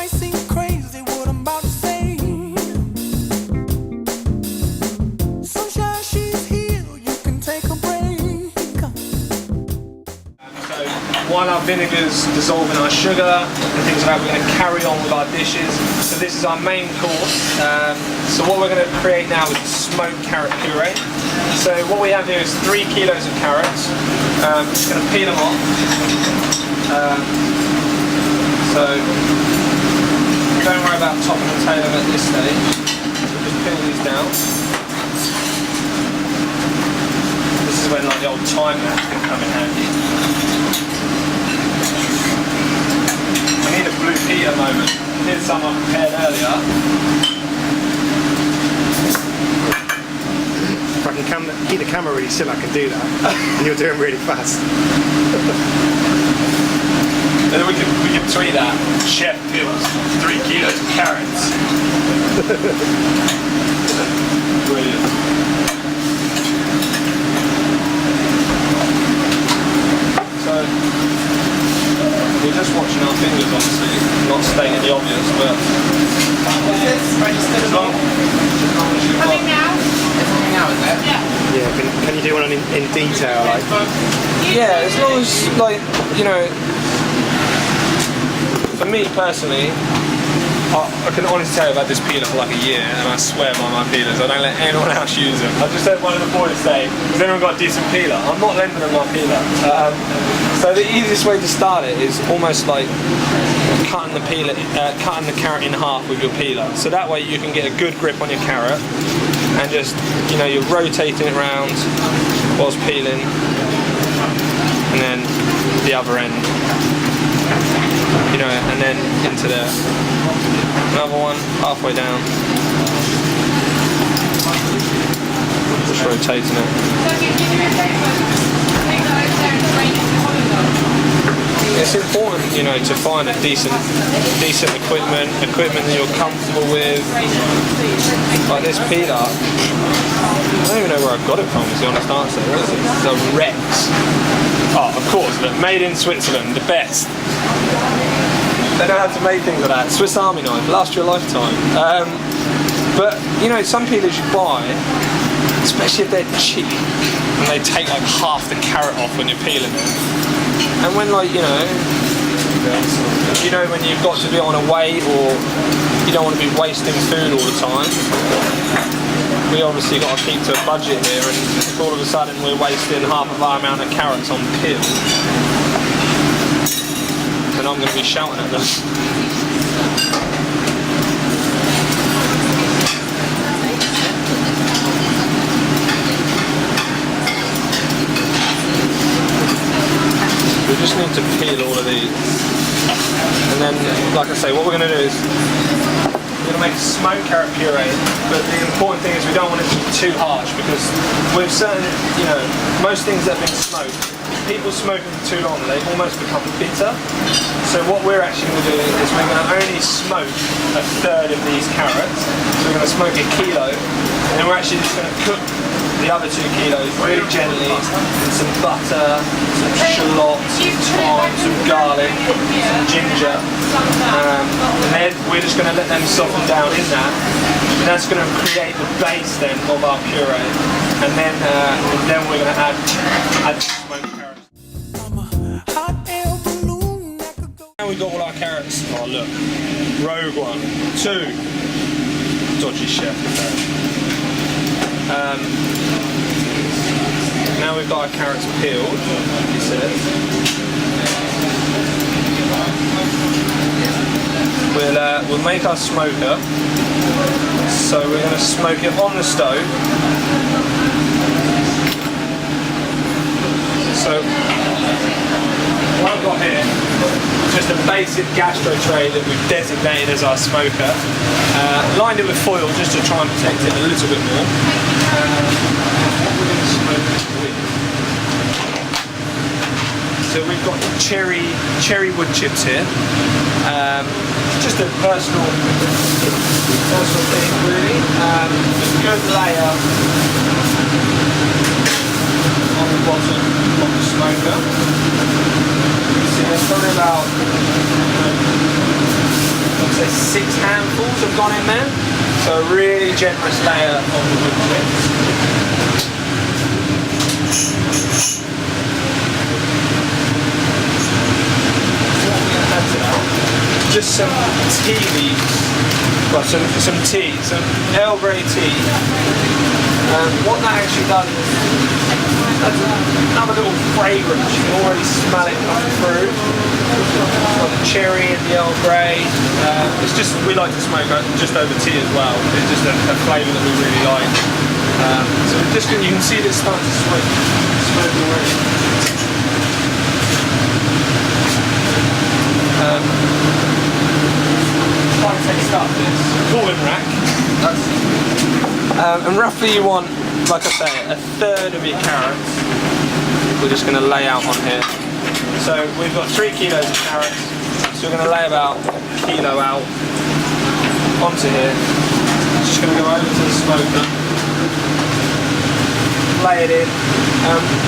might seem crazy what I'm about to say. Sunshine, she's here, you can take a break. So while our vinegar's dissolving our sugar and things like that, we're going to carry on with our dishes. So this is our main course. So what we're going to create now is a smoked carrot puree. So what we have here is 3 kilos of carrots. Just going to peel them off. So don't worry about topping and tailing at this stage. We'll just peel these down. This is when like the old time lapse can come in handy. I need a blue Peter moment. Here's some I prepared earlier. If I can keep the camera really still, I can do that. And you're doing really fast. And then we can tweet that. Chef peels 3 kilos of carrots. Brilliant. So we're just watching our fingers, obviously, not stating the obvious, but as long as you've got... Yeah, can you do one in detail? Like? Yeah, as long as, like, you know, for me personally, I can honestly tell you I've had this peeler for like a year, and I swear by my peelers, I don't let anyone else use them. I just heard one of the boys say, has anyone got a decent peeler? I'm not lending them my peeler. So the easiest way to start it is almost like cutting the carrot in half with your peeler. So that way you can get a good grip on your carrot, and just, you know, you're rotating it around whilst peeling, and then the other end, you know, and then into there. Another one, halfway down. Just rotating it. It's important, you know, to find a decent equipment that you're comfortable with. Like this peeler, I don't even know where I got it from, is the honest answer. What is it? It's a Rex. Oh, of course, look, made in Switzerland, the best. They don't have to make things like that. Swiss Army knife, lasts you a lifetime. But, you know, some peelers you buy, especially if they're cheap, and they take like half the carrot off when you're peeling it. And when, like, you know, when you've got to be on a weight, or you don't want to be wasting food all the time, we obviously got to keep to a budget here, and if all of a sudden we're wasting half of our amount of carrots on peel, then I'm going to be shouting at them. We just need to peel all of these, and then, like I say, what we're going to do is we're going to make a smoked carrot puree, but the important thing is we don't want it to be too harsh, because with certain, you know, most things that have been smoked, people smoke them for too long, they almost become bitter. So what we're actually going to do is we're going to only smoke a third of these carrots. So we're going to smoke a kilo, and then we're actually just going to cook the other 2 kilos really gently in some butter, some shallots, some thyme, some garlic, some ginger, and then we're just going to let them soften down in that, and that's going to create the base then of our puree, and then we're going to add smoked carrots. Now we've got all our carrots. Oh look, rogue one, 2, dodgy chef. Now we've got our carrots peeled, like you said. We'll make our smoker. So we're going to smoke it on the stove. So what I've got here is just a basic gastro tray that we've designated as our smoker. Lined it with foil just to try and protect it a little bit more. So we've got cherry wood chips here. Just a personal thing, really. Just a good layer on the bottom of the smoker. You see, there's probably about 10 say 6 handfuls have gone in there. So a really generous layer of the wood chips. What we're going to add to that? Just some tea leaves. Well, some tea, some Earl Grey tea. What that actually does is adds another little fragrance. You can already smell it coming through. It's got the cherry and the Earl Grey. It's just, we like to smoke just over tea as well. It's just a flavour that we really like. So just you can see this starting to smoke already. Quite tasty stuff, this cooling rack. And roughly you want, like I say, a third of your carrots. We're just going to lay out on here. So we've got 3 kilos of carrots, so we're going to lay about a kilo out onto here. Just going to go over to the smoker, lay it in.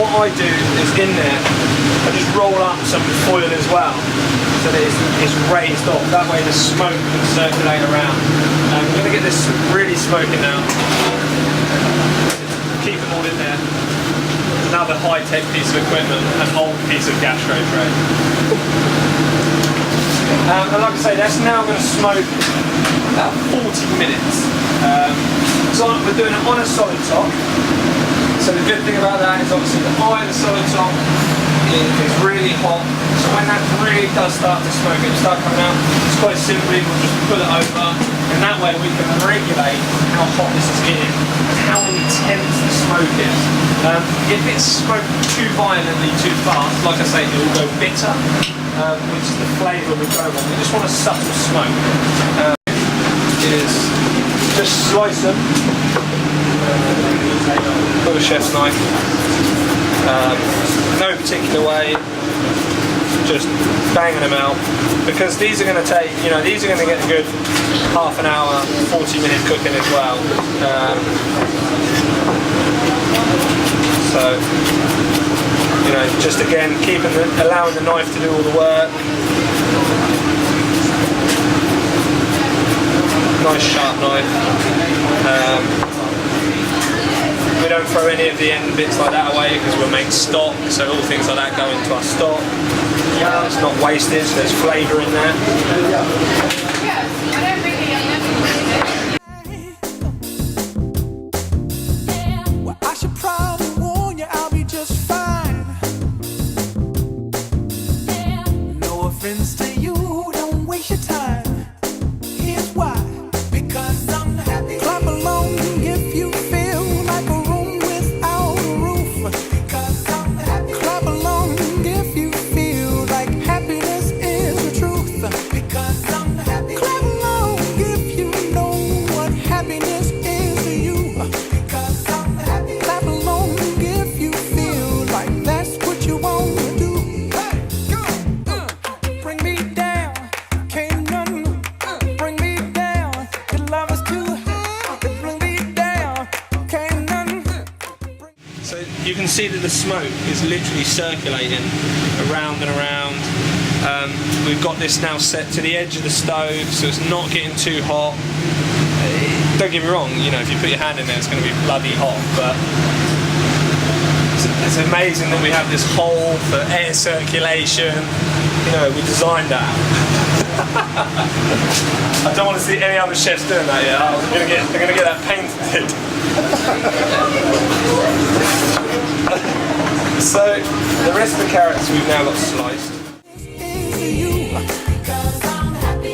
What I do is in there, I just roll up some foil as well, so that it's raised off. That way the smoke can circulate around. We're going to get this really smoking now. Keep them all in there. Another high-tech piece of equipment, an old piece of gastro tray. And like I say, that's now going to smoke about 40 minutes. So we're doing it on a solid top. So the good thing about that is obviously the eye of the solid top is really hot. So when that really does start to smoke and start coming out, it's quite simply we'll just pull it over, and that way we can regulate how hot this is getting and how intense the smoke is. If it's smoked too violently, too fast, like I say, it will go bitter, which is the flavour we go on. We just want a subtle smoke. Is just slice them with a chef's knife. No particular way, just banging them out, because these are going to take, these are going to get a good half an hour, 40-minute cooking as well. So, just again, allowing the knife to do all the work. Nice sharp knife. We don't throw any of the end bits like that away because we'll make stock, so all things like that go into our stock. It's not wasted, so there's flavour in there. Well, I should probably warn you, I'll be just fine. No offense to you, don't waste your time. Here's why. Because I'm happy. Clap along if you feel like a room without a roof. Because I'm happy. Clap along if you feel like happiness is the truth. Because I'm happy. Clap along if you know what happiness is to you. Because I'm happy. Clap along if you feel like that's what you want to do. Hey, go. Bring me down, can't none bring me down. Your love is too high, bring me down, can't none. So you can see that the smoke is literally circulating around and around. We've got this now set to the edge of the stove, so it's not getting too hot. Don't get me wrong, if you put your hand in there, it's going to be bloody hot, but it's amazing that we have this hole for air circulation. We designed that. I don't want to see any other chefs doing that yet. They're going to get that painted. So the rest of the carrots we've now got sliced.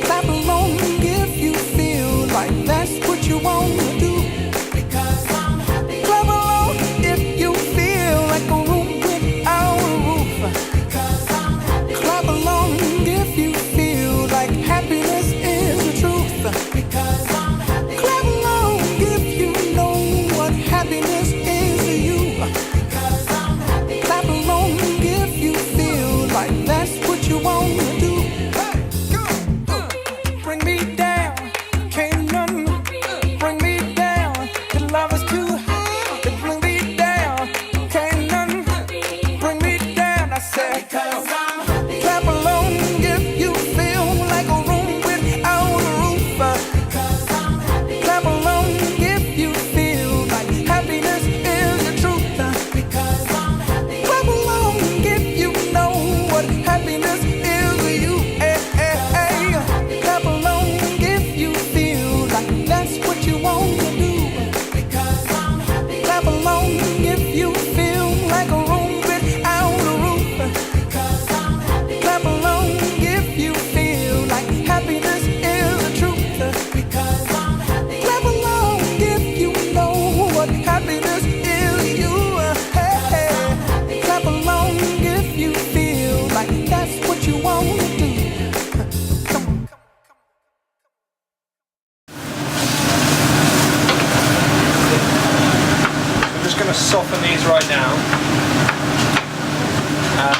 Clap along if you feel like that's what you want to do. Clap along if you feel like a room without a roof. Clap along if you feel like happiness is the truth. Clap along if you know what happiness is to you. Clap along if you feel like that. soften these right now,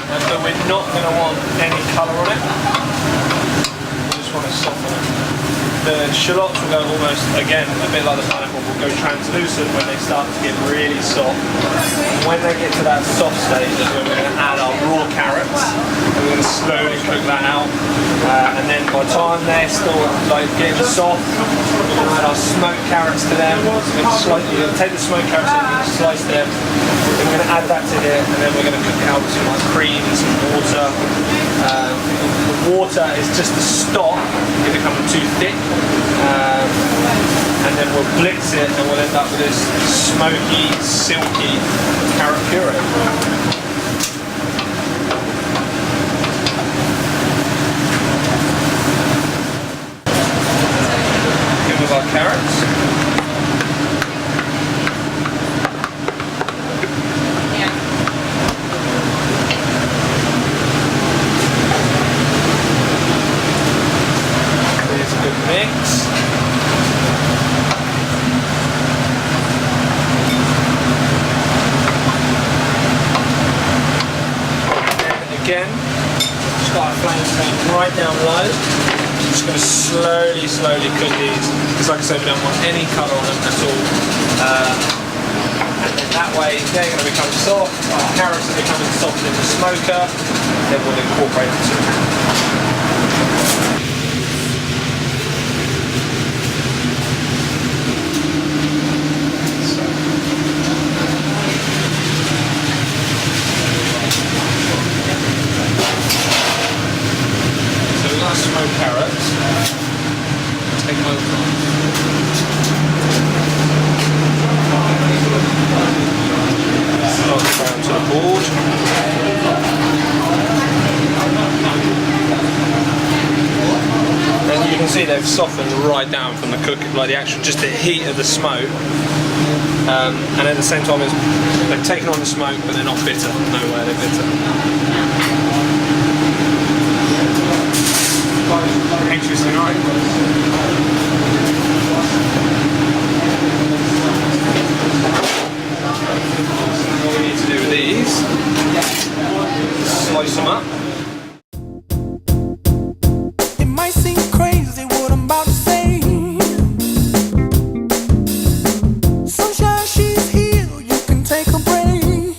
but we're not going to want any colour on it. We just want to soften it. The shallots will go almost, again, a bit like the pineapple, will go translucent when they start to get really soft. When they get to that soft stage, is when we're going to add our raw carrots. And we're going to slowly cook that out. And then by the time they're still like getting soft, we're going to add our smoked carrots to them. We're going to take the smoked carrots and we're going to slice them. Then we're going to add that to here, and then we're going to cook it out with some like cream and some water. The water is just to stop it becoming too thick. And then we'll blitz it and we'll end up with this smoky, silky carrot puree. In with our carrots. There's a good mix. Again, start flames going right down low. Just going to slowly cook these, because like I said, we don't want any colour on them at all. And then that way they're going to become soft, our carrots are becoming soft in the smoker, then we'll incorporate the two. Smoked carrots. Take them over. Slide them down to the board. And you can see they've softened right down from the cooking, like the actual, just the heat of the smoke. And at the same time, they've taken on the smoke, but they're not bitter. Nowhere they're bitter. Interesting, right? What we need to do with these, slice them up. It might seem crazy what I'm about to say. Sunshine, she's here, you can take a break.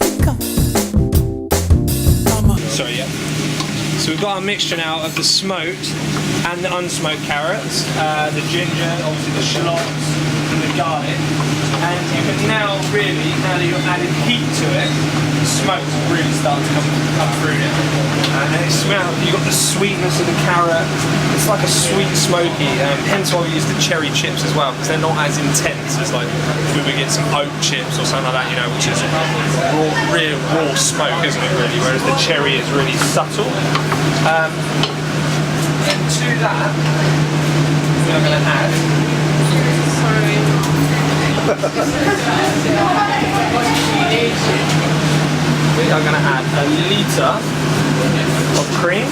Sorry, yeah. So we've got our mixture now of the smoked and the unsmoked carrots, the ginger, obviously the shallots, and the garlic. And you can now really, now that you're adding heat to it, the smoke's really starting to come through it. And it smells, you've got the sweetness of the carrot. It's like a sweet smoky, hence why we use the cherry chips as well, because they're not as intense as like if we would get some oat chips or something like that, you know, which is real raw smoke, isn't it really? Whereas the cherry is really subtle. And to that, we are going to add. We are going to add a litre of cream.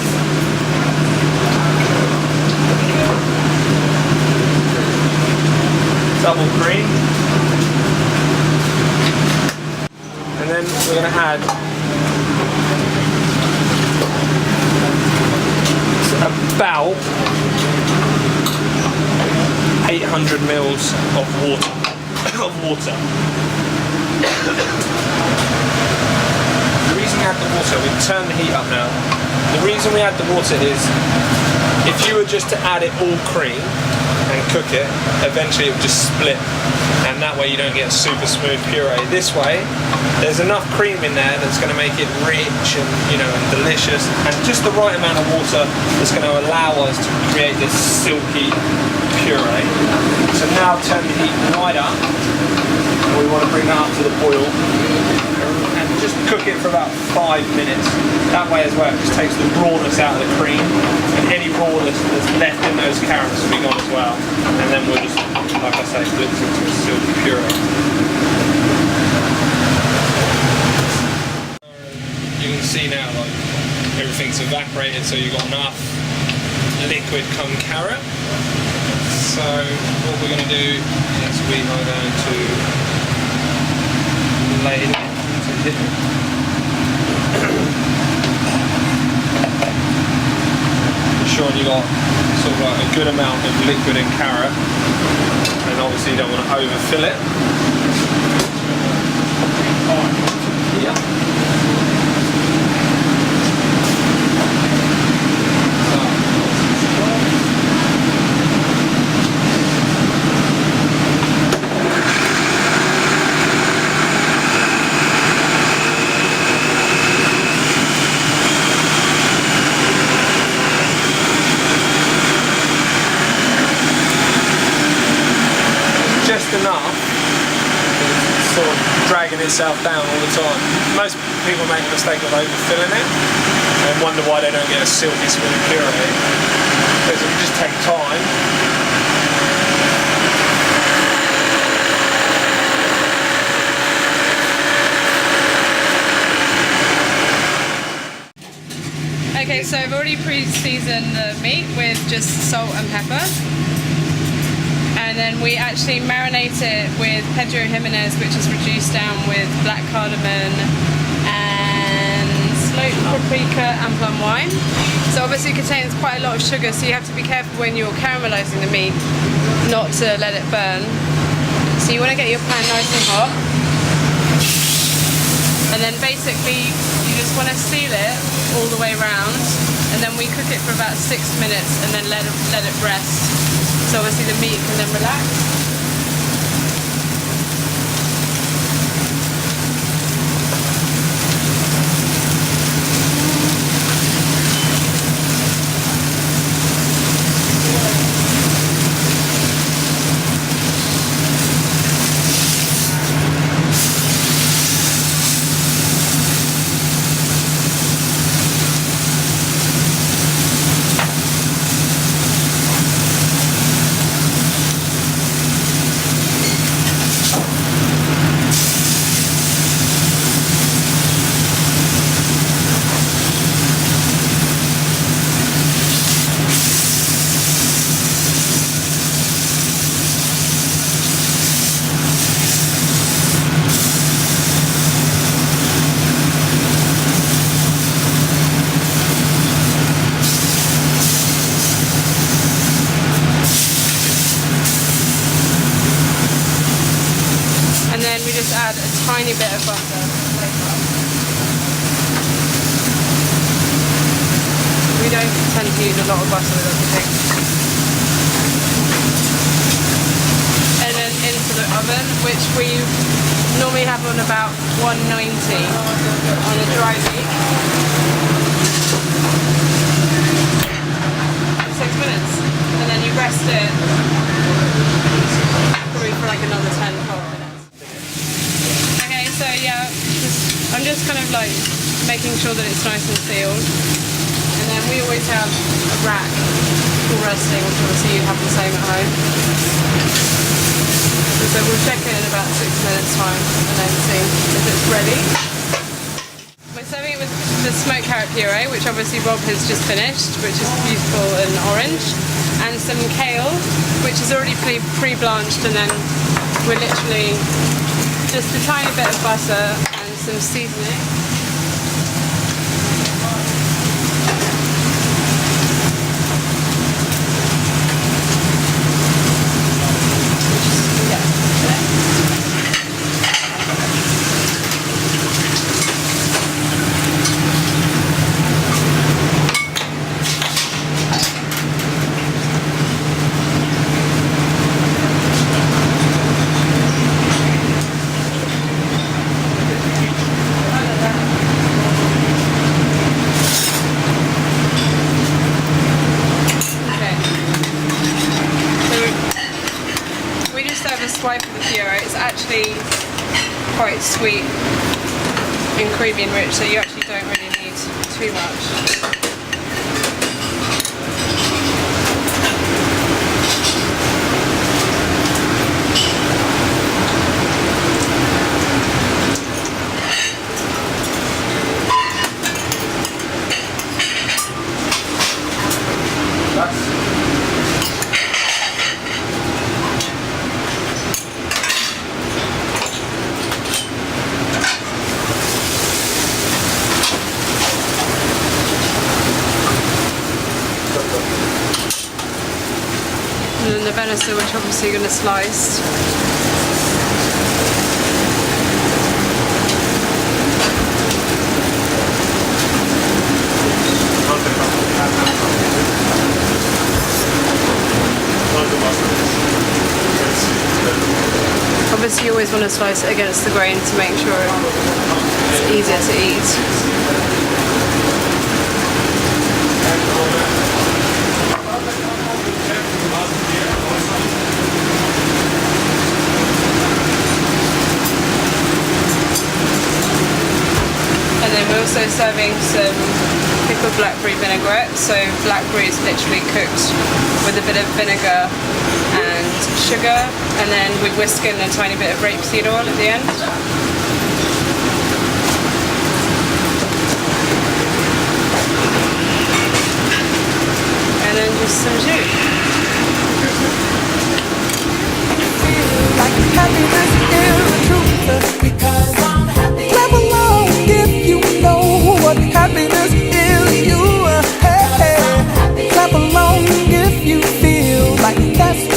Double cream. And then we're going to add about 800 mils of water. The reason we add the water, we turn the heat up now. The reason we add the water is if you were just to add it all cream and cook it, eventually it would just split, and that way you don't get super smooth puree. This way, there's enough cream in there that's going to make it rich and, you know, and delicious, and just the right amount of water that's going to allow us to create this silky puree. So now turn the heat right up, and we want to bring that up to the boil, and just cook it for about 5 minutes. That way as well, it just takes the rawness out of the cream, and any rawness that's left in those carrots will be gone as well. And then we'll just, like I say, blitz into a silky puree. You can see now, like, everything's evaporated, so you've got enough liquid come carrot. So what we're going to do is we are going to lay it Ensuring you got sort of like a good amount of liquid in carrot, and obviously you don't want to overfill it. Yeah. Enough, it's sort of dragging itself down all the time. Most people make the mistake of overfilling it and wonder why they don't get a silky smooth puree. Because if you just take time, okay, so I've already pre-seasoned the meat with just salt and pepper. And then we actually marinate it with Pedro Jimenez, which is reduced down with black cardamom and smoked paprika and plum wine. So obviously it contains quite a lot of sugar, so you have to be careful when you're caramelizing the meat not to let it burn. So you want to get your pan nice and hot. And then basically you just want to seal it all the way around, and then we cook it for about 6 minutes and then let it rest. So obviously the meat can then relax. Add a tiny bit of butter. We don't tend to use a lot of butter with everything. And then into the oven, which we normally have on about 190 on a dry week. 6 minutes. And then you rest it probably for like another 10-12 minutes. So yeah, I'm just kind of like making sure that it's nice and sealed. And then we always have a rack for resting, which obviously you have the same at home. So we'll check it in about 6 minutes time and then see if it's ready. We're serving it with the smoked carrot puree, which obviously Rob has just finished, which is beautiful and orange. And some kale, which is already pre-blanched, and then we're literally just a tiny bit of butter and some seasoning. Swipe of the puree. It's actually quite sweet and creamy and rich, so you actually don't really need too much. venison, which obviously you're going to slice. Obviously you always want to slice it against the grain to make sure it's easier to eat. And then we're also serving some pickled blackberry vinaigrette. So blackberry is literally cooked with a bit of vinegar and sugar, and then we whisk in a tiny bit of rapeseed oil at the end. And then just some jus. Like happiness is the truth, because I'm happy. Clap along if you know what happiness is. You, hey, hey. Clap along if you feel like that's